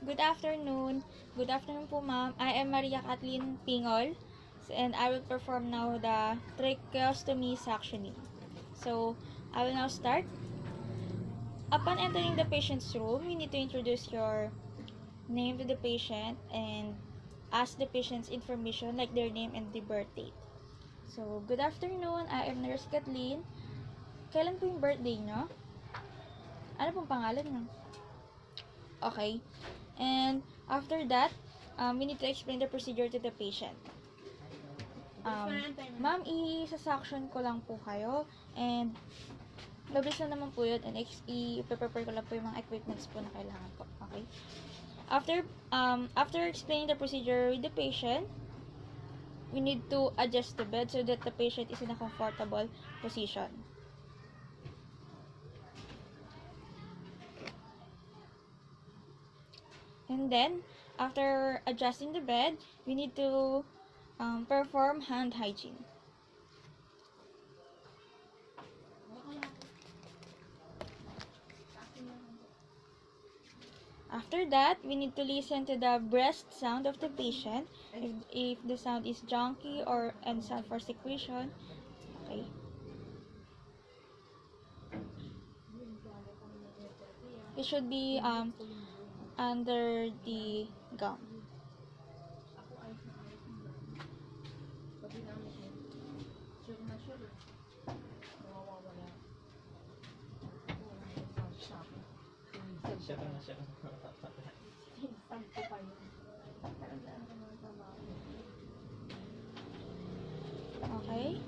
Good afternoon. Good afternoon po, ma'am. I am Maria Kathleen Pingol, and I will perform now the tracheostomy suctioning. So, I will now start. Upon entering the patient's room, you need to introduce your name to the patient and ask the patient's information like their name and the birth date. So, good afternoon. I am Nurse Kathleen. Kailan po yung birthday nyo? Ano pong pangalan nyo? Okay. And after that, we need to explain the procedure to the patient. Ma'am, i-suction ko lang po kayo. And, mabilis na naman po yun. And i-prepare ko lang po yung mga equipments po na kailangan po. Okay? After explaining the procedure with the patient, we need to adjust the bed so that the patient is in a comfortable position. And then, after adjusting the bed, we need to perform hand hygiene. After that, we need to listen to the breast sound of the patient. If the sound is junky or and sound for secretion, okay. It should be under the gum. Okay.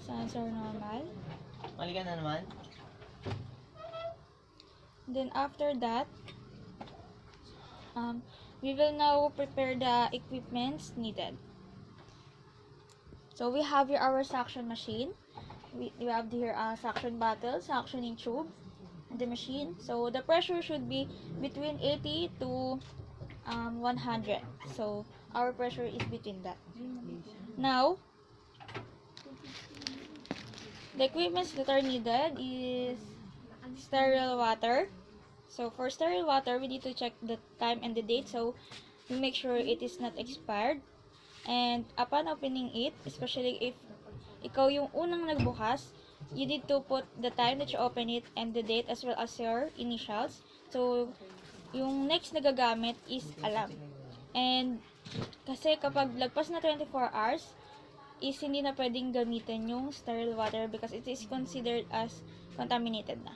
Sounds are normal. Mali ka na naman. Then after that, we will now prepare the equipments needed. So we have here our suction machine. We have here a suction bottle, suctioning tube, and the machine. So the pressure should be between 80 to 100. So our pressure is between that. Now, the equipments that are needed is sterile water. So for sterile water, we need to check the time and the date so we make sure it is not expired. And upon opening it, especially if ikaw yung unang nagbukas, you need to put the time that you open it and the date as well as your initials. So, yung next na gagamit is alam. And kasi kapag lagpas na 24 hours, is hindi na pwedeng gamitin yung sterile water because it is considered as contaminated na.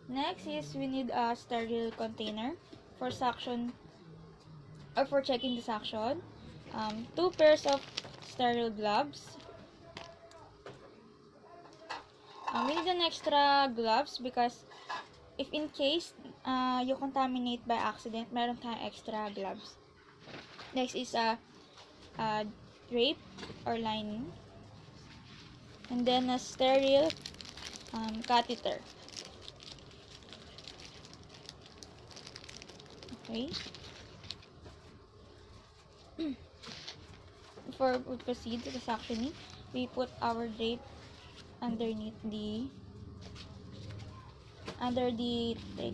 Next is we need a sterile container for suction or for checking the suction. 2 pairs of sterile gloves. We need an extra gloves because if in case you contaminate by accident, meron tayong extra gloves. Next is a drape or lining. And then a sterile catheter. Okay. Before we proceed to the suctioning, we put our drape underneath under the trach.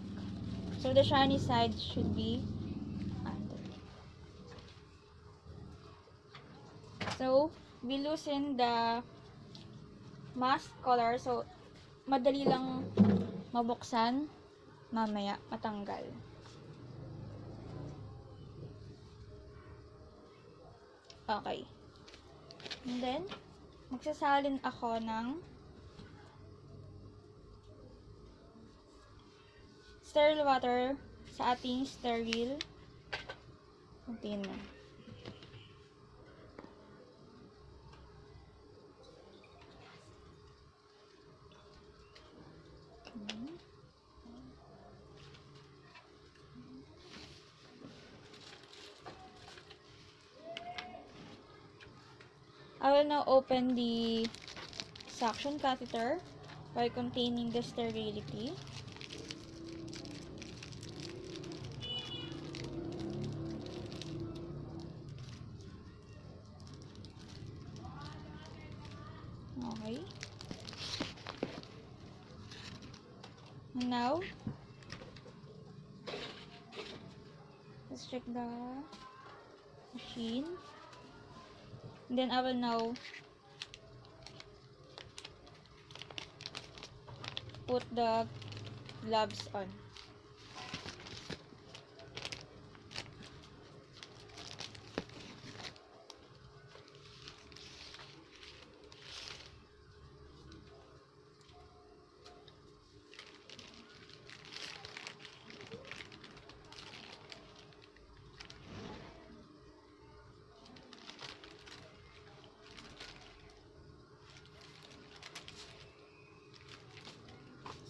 So the shiny side should be under. So we loosen the mask collar so madali lang mabuksan, mamaya matanggal. Okay. And then, magsasalin ako ng sterile water sa ating sterile container. I will now open the suction catheter by containing the sterility. Okay. Now, check the machine. And then I will now put the gloves on.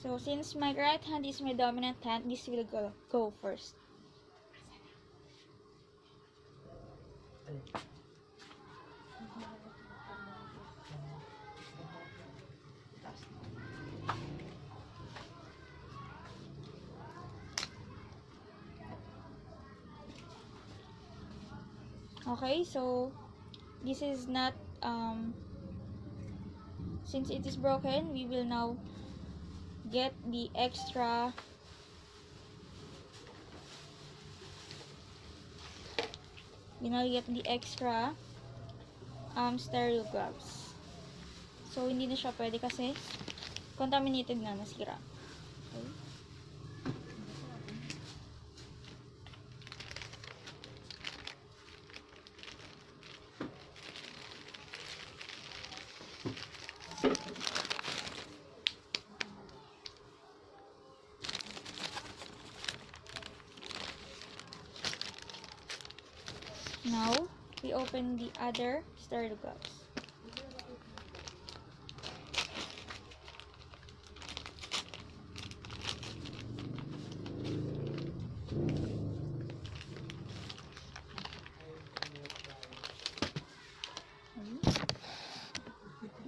So since my right hand is my dominant hand, this will go first. Okay, so this is not since it is broken, we will now get the extra sterile gloves. So hindi na siya pwede kasi contaminated na, nasira. Okay. Now, we open the other sterile gloves.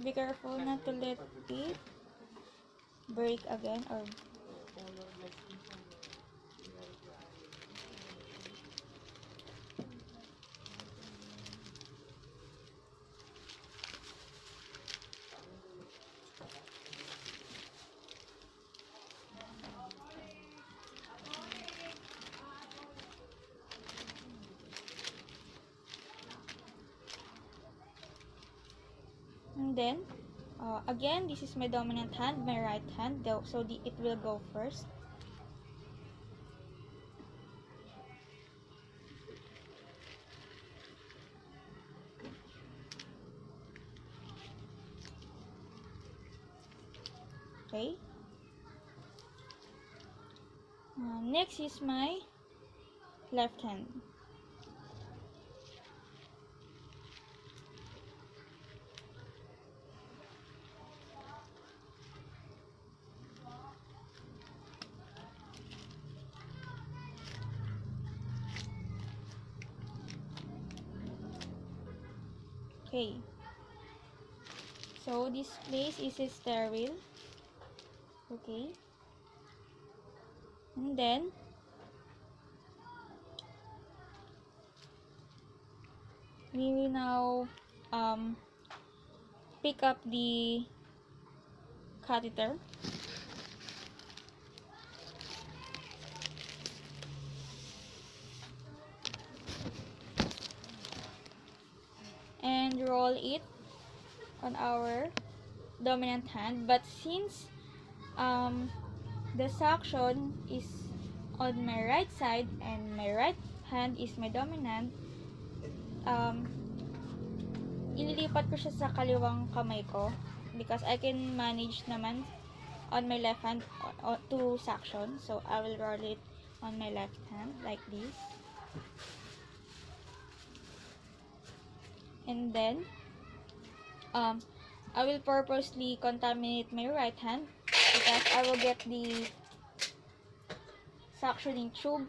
Be careful not to let it break again or and then again, this is my dominant hand, my right hand, so it will go first. Okay. Next is my left hand. Okay. So this place is sterile. Okay. And then we will now pick up the catheter. And roll it on our dominant hand, but since the suction is on my right side and my right hand is my dominant, ililipat ko siya sa kaliwang kamay ko because I can manage naman on my left hand to suction. So I will roll it on my left hand like this. And then I will purposely contaminate my right hand because I will get the suctioning tube.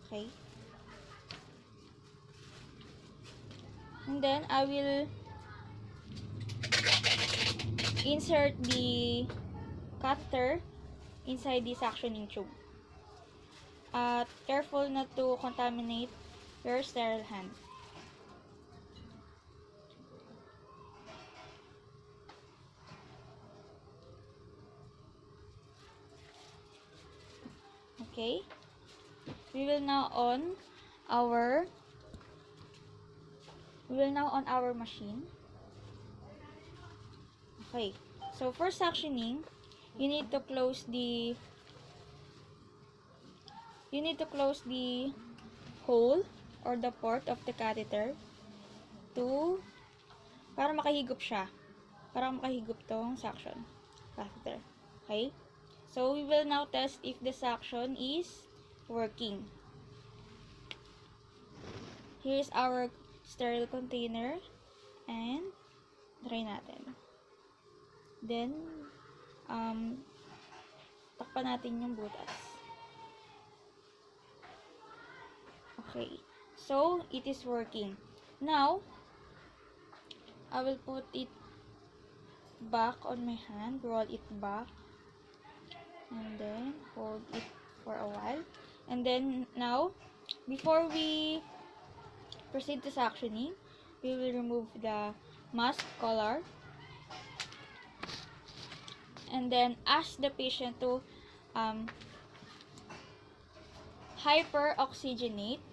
Okay. And then I will insert the catheter inside the suctioning tube. Careful not to contaminate your sterile hand. Okay, we will now on our machine. Okay. So for suctioning, you need to close the hole or the port of the catheter to para makahigop siya. Para makahigop tong suction catheter. Okay? So we will now test if the suction is working. Here's our sterile container and try natin. Then takpan natin yung butas. Okay. So, it is working. Now, I will put it back on my hand, roll it back, and then hold it for a while. And then, now, before we proceed to suctioning, we will remove the mask collar. And then, ask the patient to hyperoxygenate.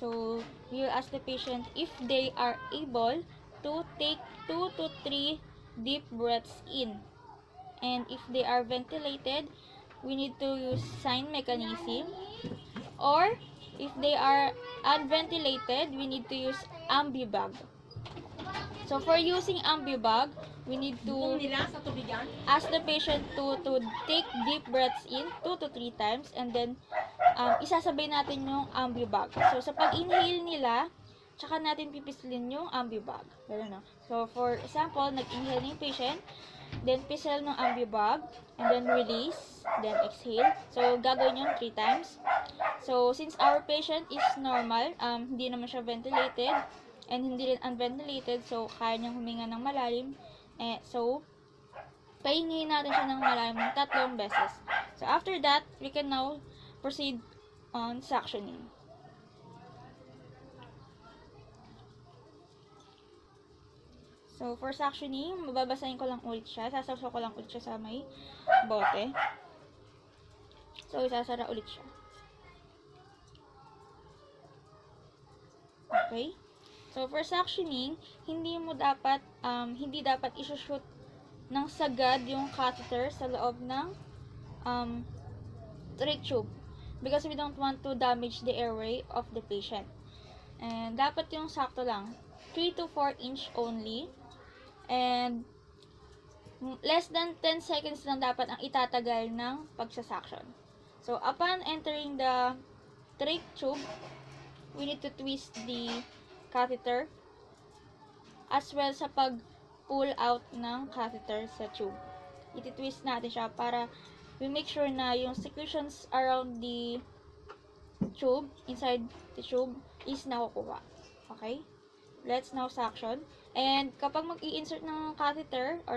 So, we will ask the patient if they are able to take 2 to 3 deep breaths in. And if they are ventilated, we need to use sign mechanism. Or, if they are unventilated, we need to use ambibag. So, for using ambibag, we need to ask the patient to take deep breaths in 2 to 3 times and then isasabay natin yung ambibag. So, sa pag-inhale nila, tsaka natin pipislin yung ambibag. Ganun, no? So, for example, nag-inhale yung patient, then pisel ng ambibag, and then release, then exhale. So, gagawin yung 3 times. So, since our patient is normal, hindi naman siya ventilated, and hindi rin unventilated, so, kaya niyang huminga ng malalim. So, pahingayin natin siya ng malalim ng 3 beses. So, after that, we can now proceed on suctioning. So, for suctioning, mababasahin ko lang ulit siya. Sasawsaw ko lang ulit siya sa may bote. So, isasara ulit siya. Okay? So, for suctioning, hindi dapat isushoot ng sagad yung catheter sa loob ng trach tube because we don't want to damage the airway of the patient. And dapat yung sakto lang, 3 to 4 inch only. And less than 10 seconds lang dapat ang itatagal ng pagsasaction. So, upon entering the trach tube, we need to twist the catheter as well sa pag-pull out ng catheter sa tube. Iti-twist natin siya para we make sure na yung secretions around the tube, inside the tube, is nakukuha. Okay? Let's now suction. And kapag mag-i-insert ng catheter or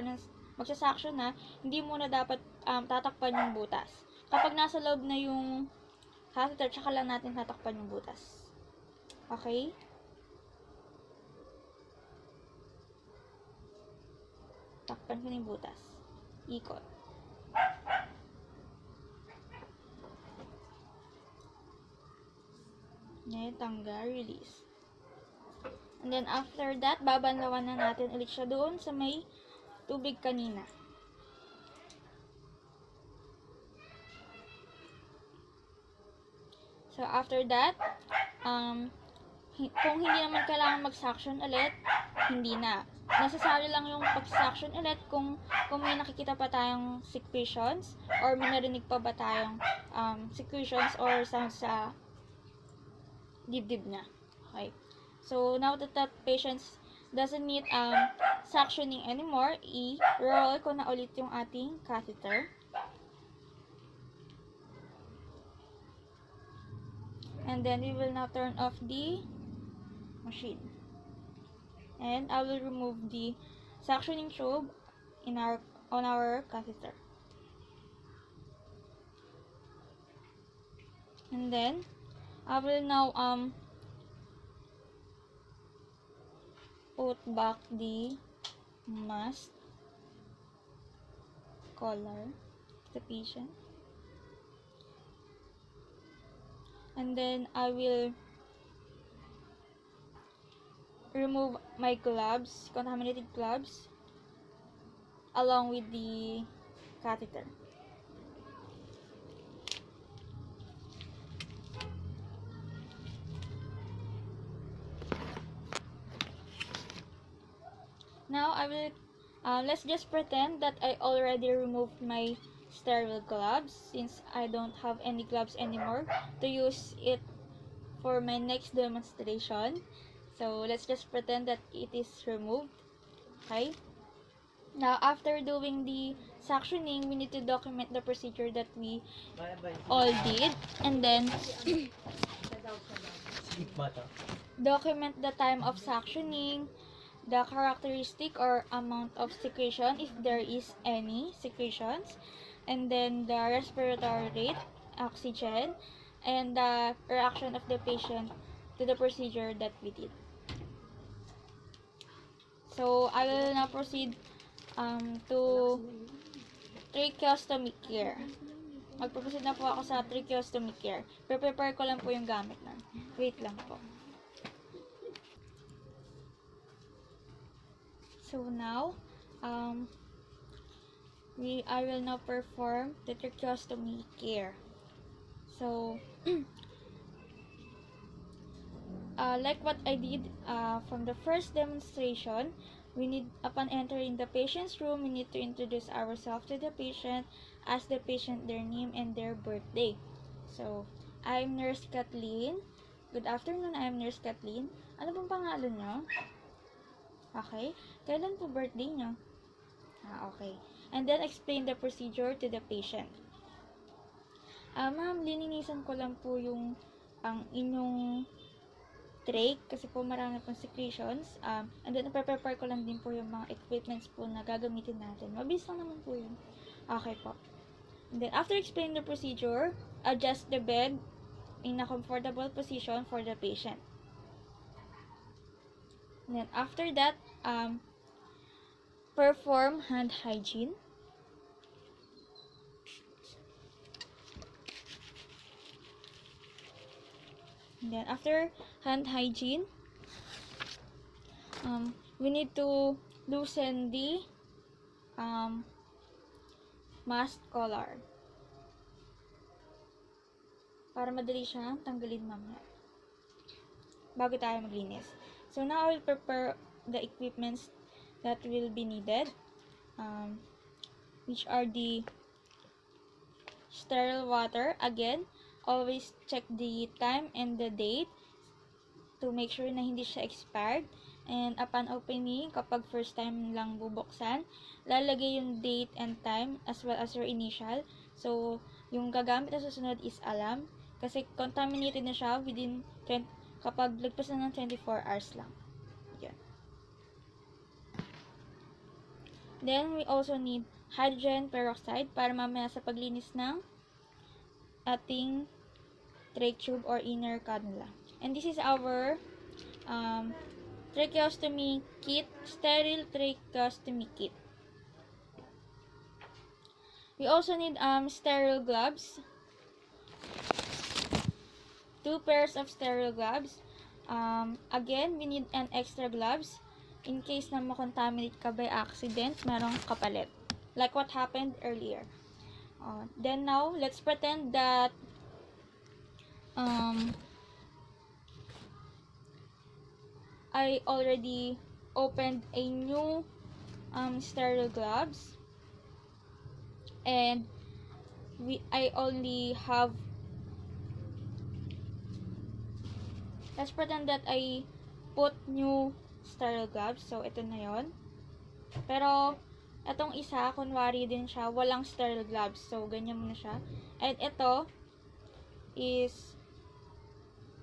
magsa-suction na, hindi muna dapat tatakpan yung butas. Kapag nasa loob na yung catheter, tsaka lang natin tatakpan yung butas. Okay? Takpan ko na yung butas. Ikot. Ngayon, tanggal, release. And then, after that, babanlawan na natin ulit siya doon sa may tubig kanina. So, after that, kung hindi naman kailangan mag-suction ulit, hindi na. Necessary lang yung pag-suction ulit kung may nakikita pa tayong secretions or may narinig pa ba tayong secretions or sounds sa dibdib niya. Okay. So, now that patient doesn't need suctioning anymore, i-roll ko na ulit yung ating catheter. And then, we will now turn off the machine. And I will remove the suctioning tube on our catheter. And then, I will now put back the mask collar to the patient. And then I will remove my gloves, contaminated gloves, along with the catheter. Now I will, let's just pretend that I already removed my sterile gloves, since I don't have any gloves anymore to use it for my next demonstration. So let's just pretend that it is removed. Okay. Now after doing the suctioning, we need to document the procedure that we all did, and then document the time of suctioning, the characteristic or amount of secretion if there is any secretions, and then the respiratory rate, oxygen, and the reaction of the patient to the procedure that we did. So I will now proceed to tracheostomy care. Magpo-proceed na po ako sa tracheostomy care. Prepare ko lang po yung gamit na. Wait lang po. So now, I will now perform the tracheostomy care. So, like what I did from the first demonstration, upon entering the patient's room, we need to introduce ourselves to the patient, ask the patient their name and their birthday. So, I'm Nurse Kathleen. Good afternoon, I'm Nurse Kathleen. Ano pong pangalan nyo? Okay. Kailan po birthday nyo? Okay. And then, explain the procedure to the patient. Ma'am, lininisan ko lang po yung inyong trach kasi po marami pong secretions. And then, prepare ko lang din po yung mga equipments po na gagamitin natin. Mabilis lang naman po yun. Okay po. And then, after explaining the procedure, adjust the bed in a comfortable position for the patient. And then, after that, perform hand hygiene. And then, after hand hygiene, we need to loosen the mask collar para madali siyang tanggalin mamaya bago tayo maglinis. So now I will prepare the equipments that will be needed, which are the sterile water. Again, always check the time and the date to make sure na hindi siya expired. And upon opening, kapag first time lang bubuksan, lalagay yung date and time as well as your initial. So, yung gagamit na susunod is alam. Kasi contaminated na siya kapag lagpas na ng 24 hours lang. Yan. Then, we also need hydrogen peroxide para mamaya sa paglinis ng ating trach tube or inner cannula. And this is our tracheostomy kit, sterile tracheostomy kit. We also need sterile gloves, 2 pairs of sterile gloves. Again, we need an extra gloves in case na makontaminate ka by accident, merong kapalit. Like what happened earlier. Then now, let's pretend that I already opened a new sterile gloves, and I only have, let's pretend that I put new sterile gloves. So ito na yon. Pero itong isa, kunwari din siya, walang sterile gloves. So ganyan muna siya. And ito is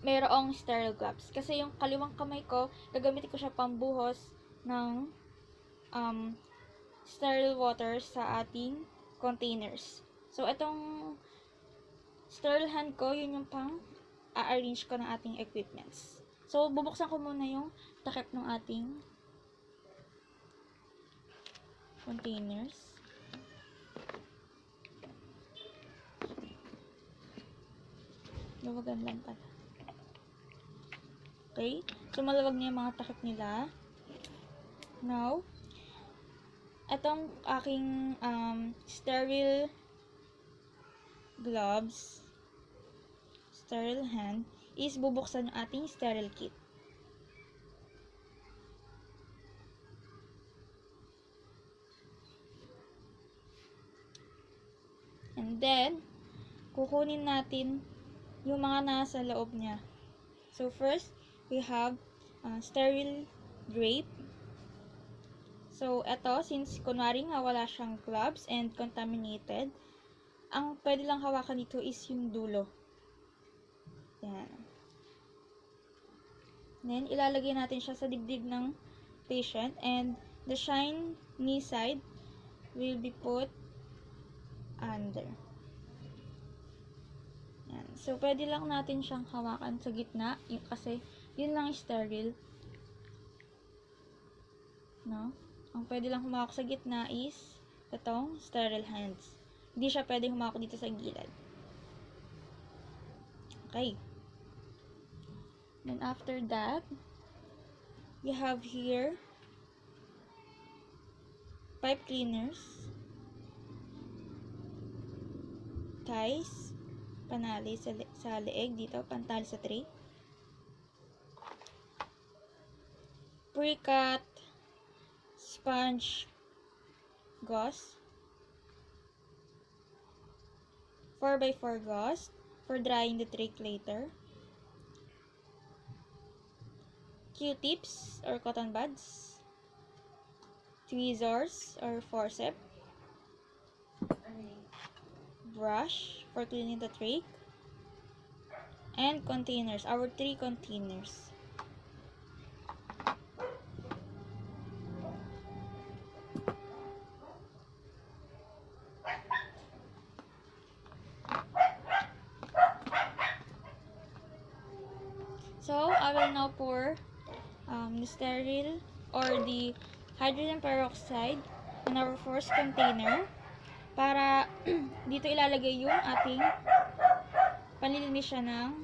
mayroong sterile gloves. Kasi yung kaliwang kamay ko, gagamitin ko siya pambuhos ng sterile water sa ating containers. So, itong sterile hand ko, yun yung pang a-arrange ko ng ating equipments. So, bubuksan ko muna yung takip ng ating containers. Luwagan lang pala. Okay? So, maluwag na yung mga takip nila. Now, itong aking sterile gloves, sterile hand, is bubuksan yung ating sterile kit. And then, kukunin natin yung mga nasa loob niya. So, first, we have sterile drape. So, eto, since kunwari nga wala siyang gloves and contaminated, ang pwede lang hawakan dito is yung dulo. Yan. Then, ilalagay natin siya sa dibdib ng patient and the shiny side will be put under. Yan. So, pwede lang natin siyang hawakan sa gitna kasi yun lang sterile. No? Ang pwede lang humawak sa gitna is itong sterile hands. Hindi siya pwedeng humawak dito sa gilid. Okay. Then after that, we have here pipe cleaners, ties, panali sa leeg dito, pantali sa tray, pre-cut sponge gauze, 4x4 gauze for drying the trach later, Q-tips or cotton buds, tweezers or forceps, brush for cleaning the trach, and containers, our 3 containers. So, I will now pour the sterile or the hydrogen peroxide in our first container para dito ilalagay yung ating panlilinis siya ng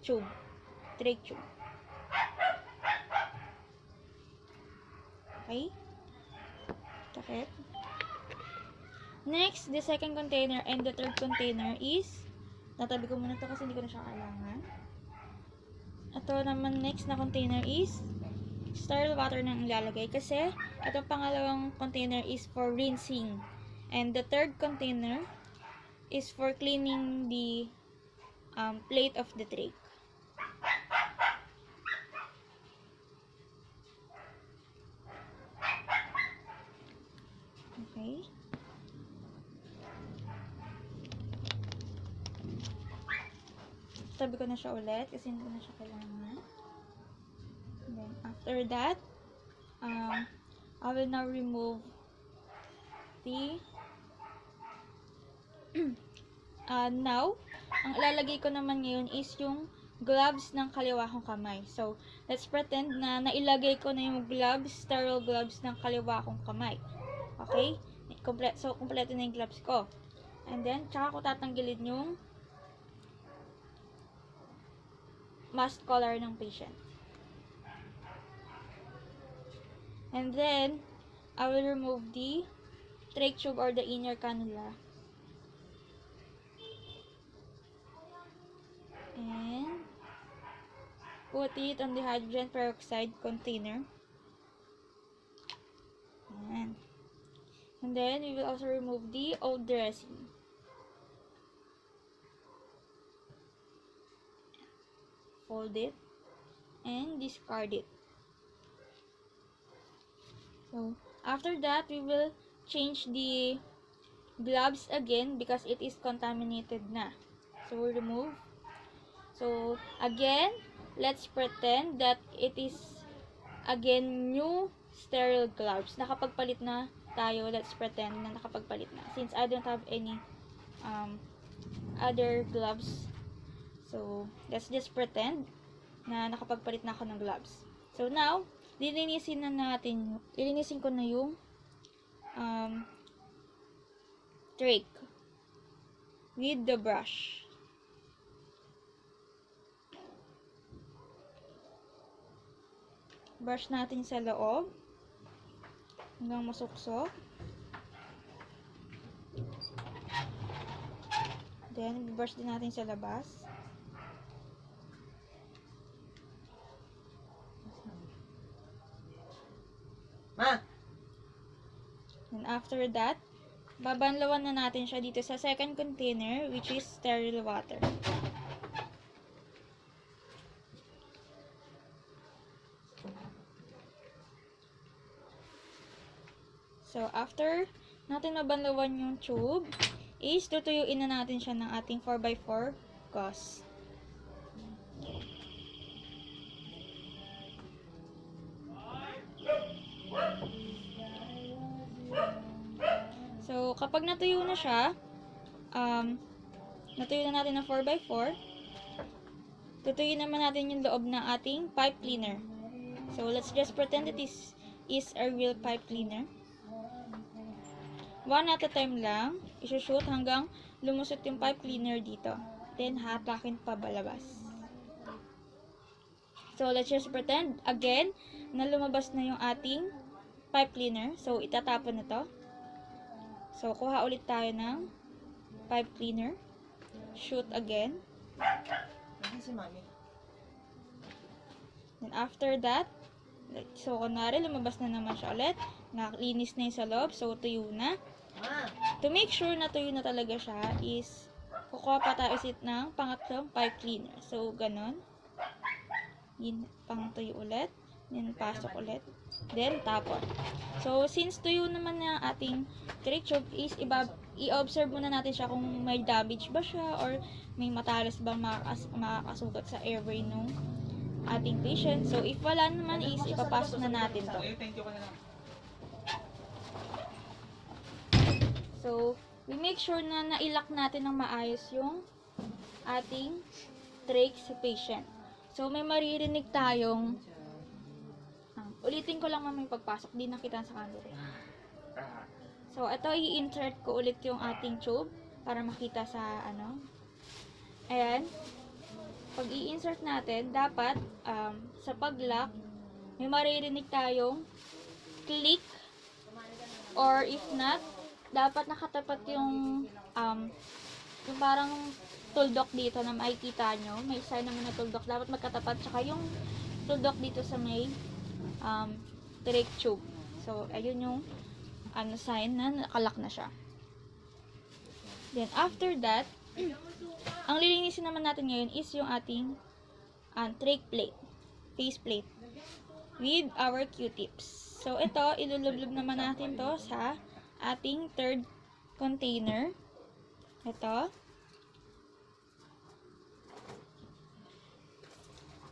tube, trach tube. Okay? Takip. Next, the second container and the third container is, tatabi ko muna ito kasi hindi ko na siya kailangan. Ito naman next na container is sterile water na ilalagay kasi itong pangalawang container is for rinsing and the third container is for cleaning the plate of the trach. Okay. Tabi ko na siya ulit kasi hindi ko na siya kailangan. And then, after that, I will now remove the now, ang ilalagay ko naman ngayon is yung gloves ng kaliwa kong kamay. So, let's pretend na nailagay ko na yung gloves, sterile gloves ng kaliwa kong kamay. Okay? So, kompleto na yung gloves ko. And then, tsaka ko tatanggalin yung mask collar ng patient. And then, I will remove the trach tube or the inner cannula. And put it on the hydrogen peroxide container. And then, we will also remove the old dressing. Fold it and discard it. So, after that, we will change the gloves again because it is contaminated na. So, we'll remove. So, again, let's pretend that it is again new sterile gloves. Nakapagpalit na tayo. Let's pretend na nakapagpalit na. Since I don't have any other gloves. So, let's just pretend na nakapagpalit na ako ng gloves. So, now, lilinisin ko na yung trach with the brush. Brush natin sa loob hanggang masuksok. Then, brush din natin sa labas. Ma! And after that, babanlawan na natin siya dito sa second container, which is sterile water. So, after natin mabanlawan yung tube, is tutuyuin na natin siya ng ating 4x4 gauze. So, kapag natuyo na siya, natuyo na natin ng 4x4, tutuyuin naman natin yung loob ng ating pipe cleaner. So, let's just pretend that this is a real pipe cleaner. One at a time lang, isushoot hanggang lumusot yung pipe cleaner dito. Then, hatakin pa balabas. So, let's just pretend, again, na lumabas na yung ating pipe cleaner. So, itatapon na to. So, kuha ulit tayo ng pipe cleaner. Shoot again. Nasaan si Mami? Then, after that, so, kunwari, lumabas na naman siya ulit. Nakalinis na yung sa loob. So, tuyo na. Ma! To make sure na tuyo na talaga siya is kukuha pa tayo ulit ng pangatlong pipe cleaner. So, ganon. Yun, pang tuyo ulit. Then, pasok ulit. Then, tapon. So, since tuyo naman na ating trick tube is i-observe muna natin siya kung may damage ba siya or may matalas bang makakasugat sa airway nung ating patient. So, if wala naman is ipapasok na natin to. So, we make sure na nailak natin ng maayos yung ating trach sa patient. So, may maririnig tayong ulitin ko lang mamay pagpasok, di nakita sa camera. So, ito i-insert ko ulit yung ating tube para makita sa Ayan. Pag i-insert natin, dapat sa pag-lock, may maririnig tayong click or if not, dapat nakatapat yung parang tuldok dito na makikita nyo. May sign naman na tuldok. Dapat magkatapat. Tsaka yung tuldok dito sa may trach tube. So, ayun yung sign na nakalock na siya. Then, after that, ang lilinisin naman natin ngayon is yung ating trach plate, face plate, with our Q-tips. So, ito, ilulublog naman natin to sa ating third container. Ito.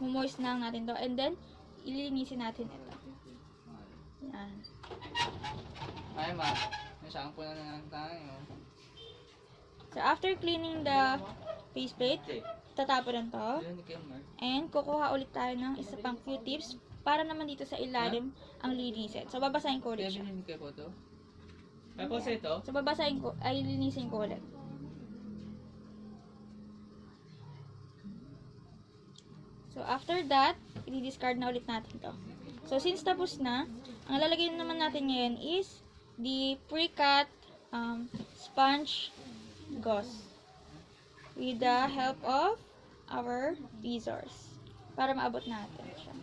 Mumoist na natin to. And then, ililinisin natin ito. Yan. Ay, ma. May shampoo na lang tayo. So, after cleaning the faceplate, tatapon to. And, kukuha ulit tayo ng isa pang Q-tips para naman dito sa ilalim ang linisin. So, babasahin ko ulit siya. Tapos ito? So, babasahin ko, ay linisin ko ulit. So, after that, i-discard na ulit natin to. So, since tapos na, ang lalagay naman natin ngayon is the pre-cut sponge gauze with the help of our tweezers para maabot natin siya.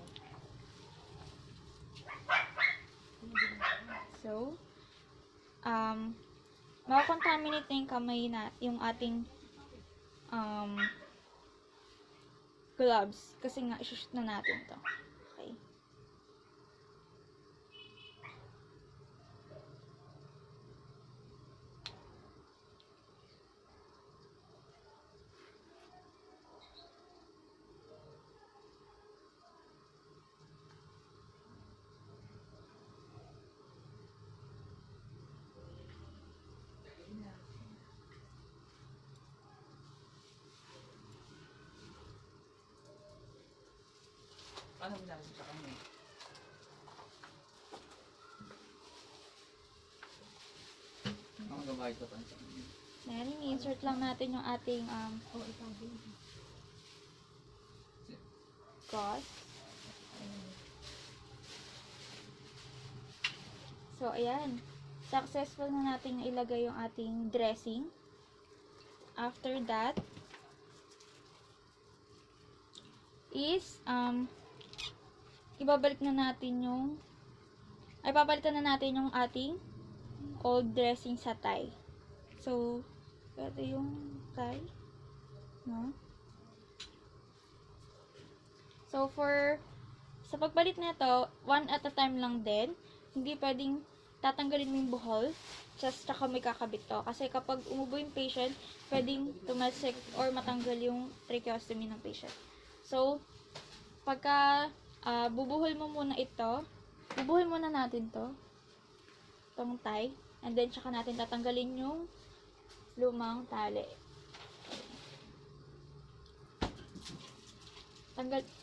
So, makakontaminate na yung kamay na, yung ating gloves kasi nga isushoot na natin to. Okay. Paano mo namin sa kanya? Ang gabay ito pa sa kanya. Then, i-insert lang natin yung ating gauze. So, ayan. Successful na natin ilagay yung ating dressing. After that, is, ibabalik na natin yung, papalitan na natin yung ating old dressing sa tie. So, ito yung tie. No? So, sa pagpalit na ito, one at a time lang din. Hindi pwedeng tatanggalin mo yung buhol, tsaka may kakabit to. Kasi kapag umubo yung patient, pwedeng tumalsik or matanggal yung tracheostomy ng patient. So, pagka bubuhol mo muna ito, bubuhol muna natin to, itong tie, and then tsaka natin tatanggalin yung lumang tali.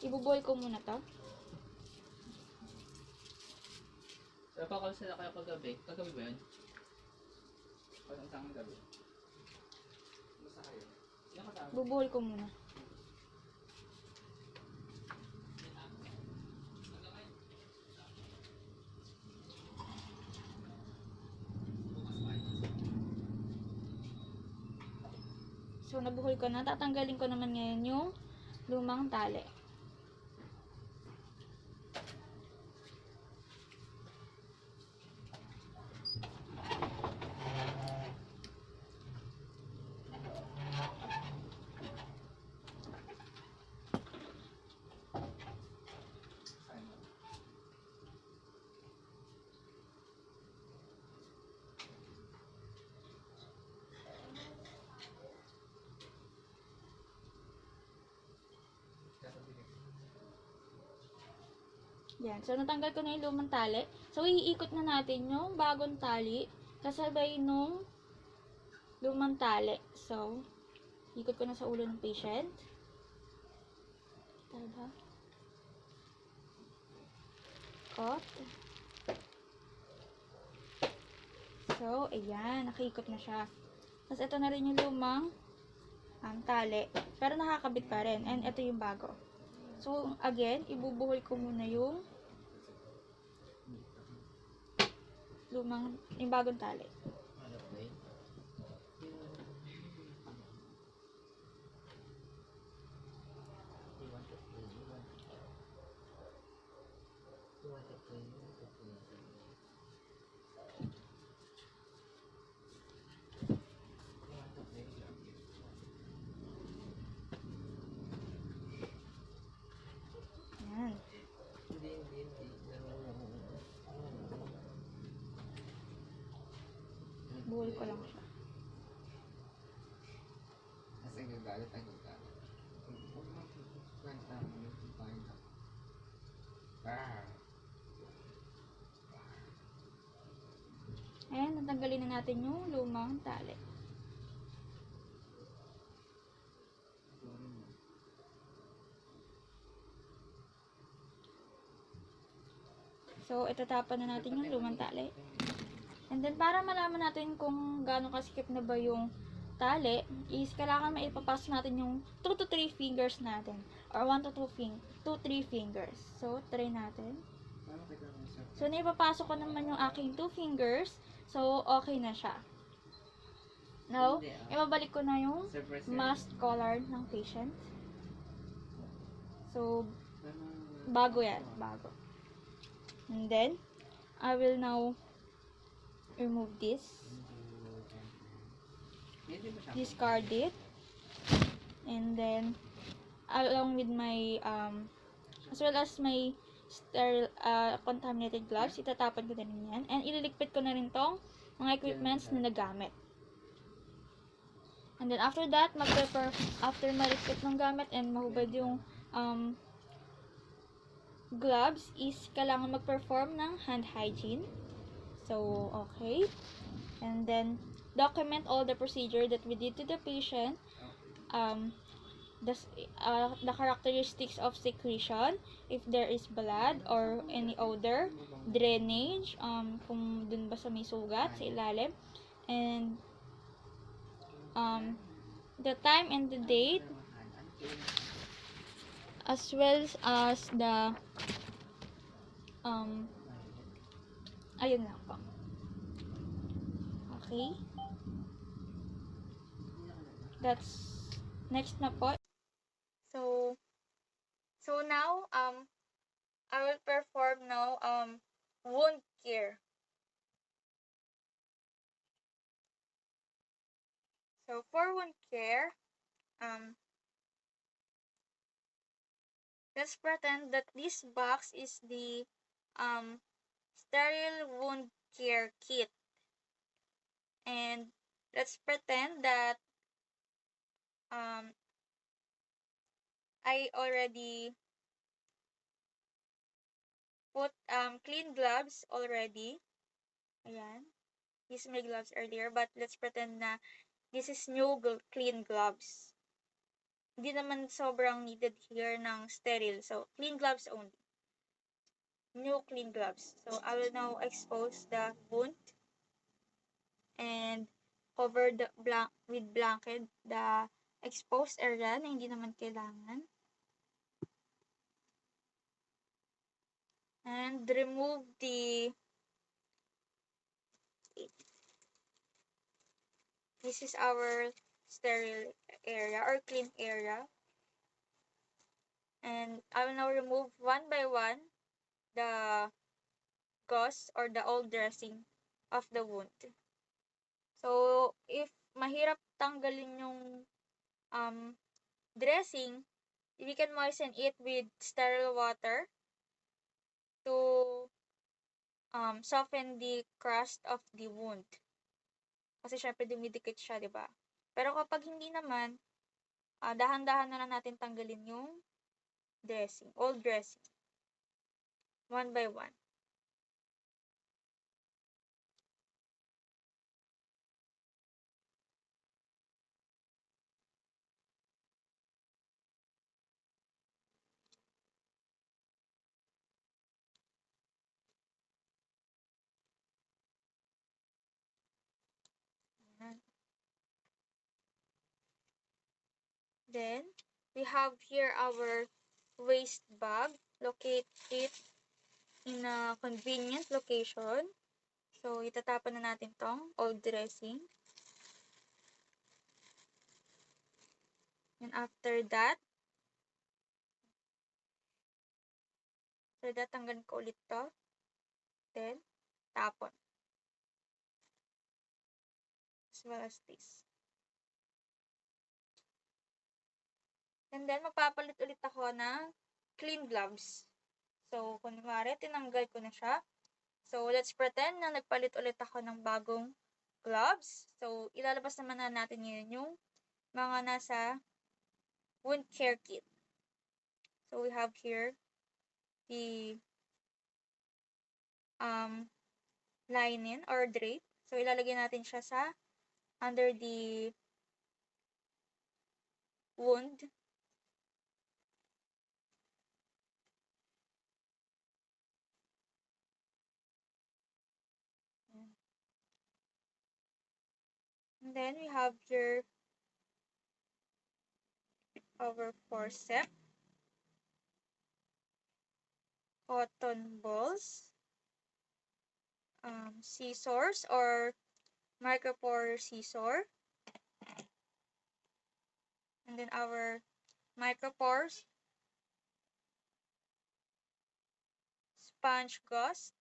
Ibubuhol ko muna to. So, pakal sila kayo kagabi. Kagabi ba yun? Pag isang gabi. Basta kayo. Sino kasama? Bubuhol ko muna. So, nabuhol ko na. Tatanggalin ko naman ngayon yung lumang tali. Yan. So, natanggal ko na yung lumang tali. So, iikot na natin yung bagong tali kasabay nung lumang tali. So, ikot ko na sa ulo ng patient. Taba. Ikot. So, ayan. Nakaikot na siya. Tapos, ito na rin yung lumang tali. Pero nakakabit pa rin. And ito yung bago. So, again, ibubuhol ko muna yung bagong tali. Yan. Buhol ko lang siya. Kasi gagalit ang gagalit. Ayan, natanggalin na natin yung lumang tali. So, itatapan na natin yung lumang tali. And then, para malaman natin kung gaano kasikip na ba yung tali, is kailangan maipapasok natin yung 2 to 3 fingers natin. Or 1 to 3 fingers. So, try natin. So, naipapasok ko naman yung aking 2 fingers. So, okay na siya. Now, ibabalik ko na yung mask collar ng patient. So, bago yan. Bago. And then, I will now remove this. Discard it. And then, along with my, as well as my sterile, contaminated gloves, itatapan ko na rin yan. And ililigpit ko na rin tong mga equipments na nagamit. And then, after that, after maligpit ng gamit and mahubad yung, gloves, is kailangan mag-perform ng hand hygiene. So, okay. And then, document all the procedure that we did to the patient. The characteristics of secretion, if there is blood or any odor, drainage, kung dun ba sa may sugat, sa ilalim, and the time and the date, as well as the Ayun lang po. Okay. That's next na po. So now I will perform now wound care. So for wound care, let's pretend that this box is the sterile wound care kit. And let's pretend that I already put clean gloves already. Ayan. Use my gloves earlier, but let's pretend na this is new clean gloves. Hindi naman sobrang needed here ng sterile. So, clean gloves only. New clean gloves. So, I will now expose the wound and cover the with blanket the exposed area na hindi naman kailangan. And remove the this is our sterile area or clean area. And I will now remove one by one the gauze or the old dressing of the wound. So, if mahirap tanggalin yung dressing, we can moisten it with sterile water to soften the crust of the wound. Kasi syempre dumidikit siya, di ba? Pero kapag hindi naman, dahan-dahan na lang natin tanggalin yung dressing, old dressing. One by one. Then, we have here our waste bag. Locate it in a convenient location. So, itatapon na natin tong old dressing. And after that, tanggalin ko ulit to. Then, tapon. As well as this. And then, magpapalit ulit ako ng clean gloves. So, kunwari, tinanggal ko na siya. So, let's pretend na nagpalit ulit ako ng bagong gloves. So, ilalabas naman na natin ngayon yung mga nasa wound care kit. So, we have here the linen or drape. So, ilalagay natin siya sa under the wound. And then, we have here our forceps, cotton balls, scissors or micropore scissor, and then our micropores, sponge gauze,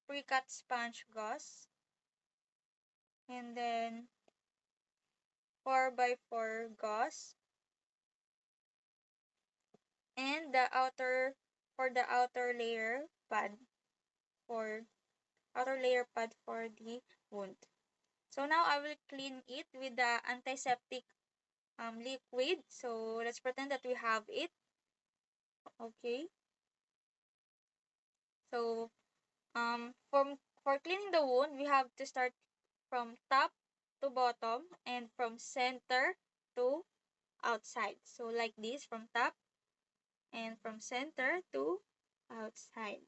pre-cut sponge gauze, and then 4x4 gauze, and the outer layer pad for the wound. So now I will clean it with the antiseptic liquid. So let's pretend that we have it. Okay. So for cleaning the wound, we have to start from top to bottom and from center to outside. So like this, from top and from center to outside.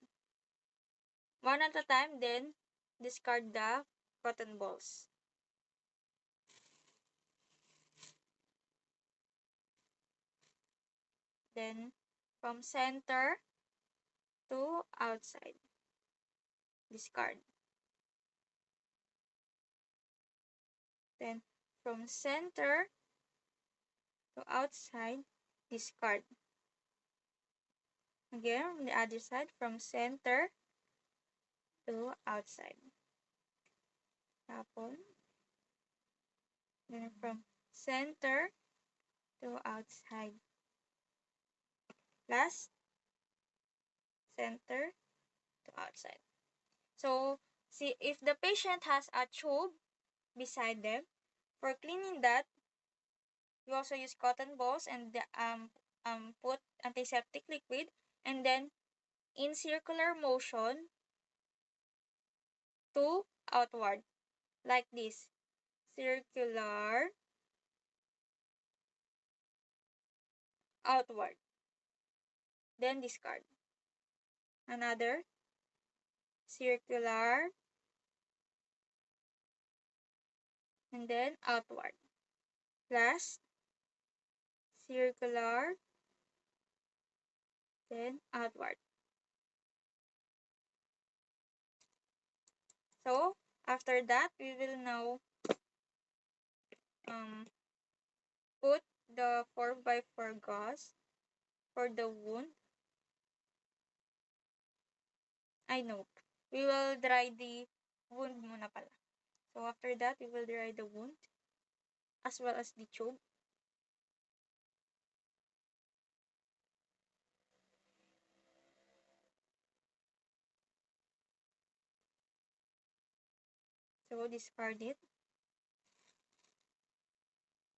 One at a time, then discard the cotton balls. Then from center to outside, discard. Then from center to outside, discard. Again, on the other side, from center to outside. Tapon. Then from center to outside. Last, center to outside. So, see if the patient has a tube beside them, for cleaning that, we also use cotton balls and put antiseptic liquid, and then in circular motion to outward, like this. Circular, outward. Then discard. Another circular, and then outward. Last, circular, then outward. So, after that, we will now put the 4x4 gauze for the wound. I know. We will dry the wound muna pala. So, after that, we will dry the wound as well as the tube. So, discard it.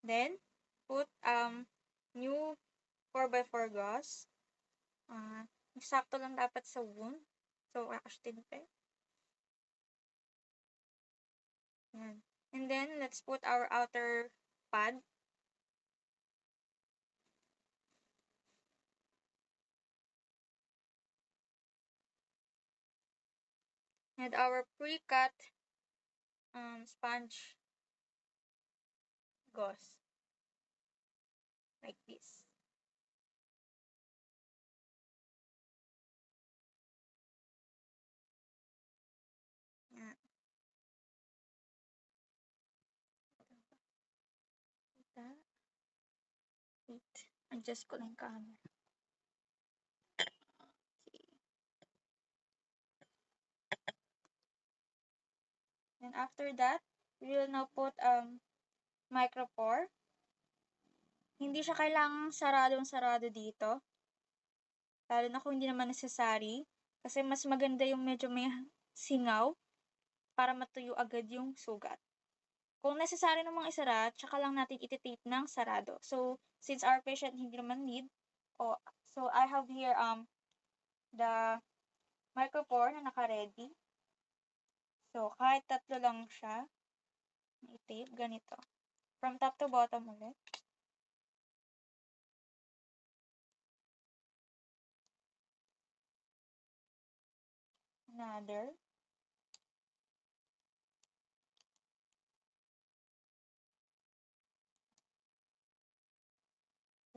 Then, put new 4x4 gauze. Sakto lang dapat sa wound. So, akastin pa. Yan. And then, let's put our outer pad. And our pre-cut sponge gauze. Like this. Yan. Wait. Adjust ko lang yung camera. Okay. And after that, we will now put micropore. Hindi siya kailangang saradong-sarado dito. Lalo na kung hindi naman necessary. Kasi mas maganda yung medyo may singaw para matuyo agad yung sugat. Kung necessary namang isara, tsaka lang natin ititape ng sarado. So, since our patient hindi naman need, so I have here the micropore na naka-ready. So, kahit tatlo lang siya, i-tape, ganito. From top to bottom ulit. Another.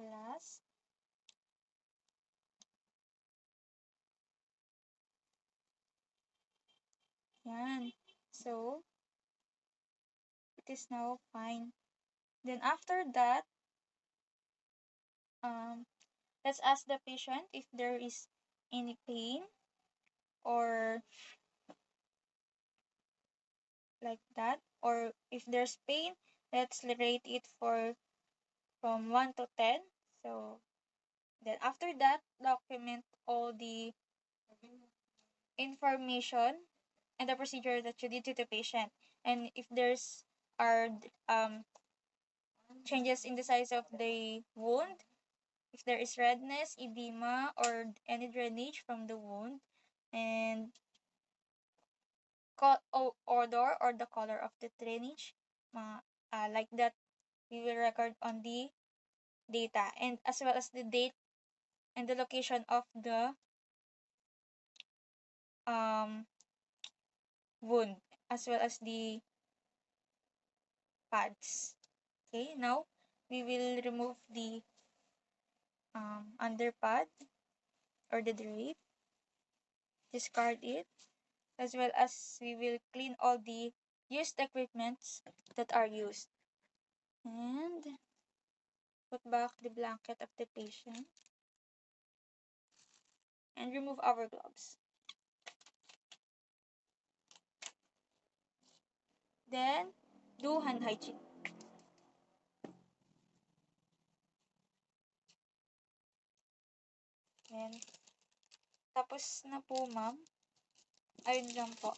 Last. Yan. So, it is now fine. Then after that, let's ask the patient if there is any pain or like that, or if there's pain, let's rate it from 1 to 10. So then after that, document all the information and the procedure that you did to the patient. And if there's are changes in the size of the wound, if there is redness, edema, or any drainage from the wound, and odor or the color of the drainage, like that, we will record on the data, and as well as the date and the location of the wound, as well as the pads. Okay, now we will remove the underpad or the drape, discard it, as well as we will clean all the use the equipments that are used. And put back the blanket of the patient. And remove our gloves. Then, do hand hygiene. Then, tapos na po, ma'am. Ayun lang po.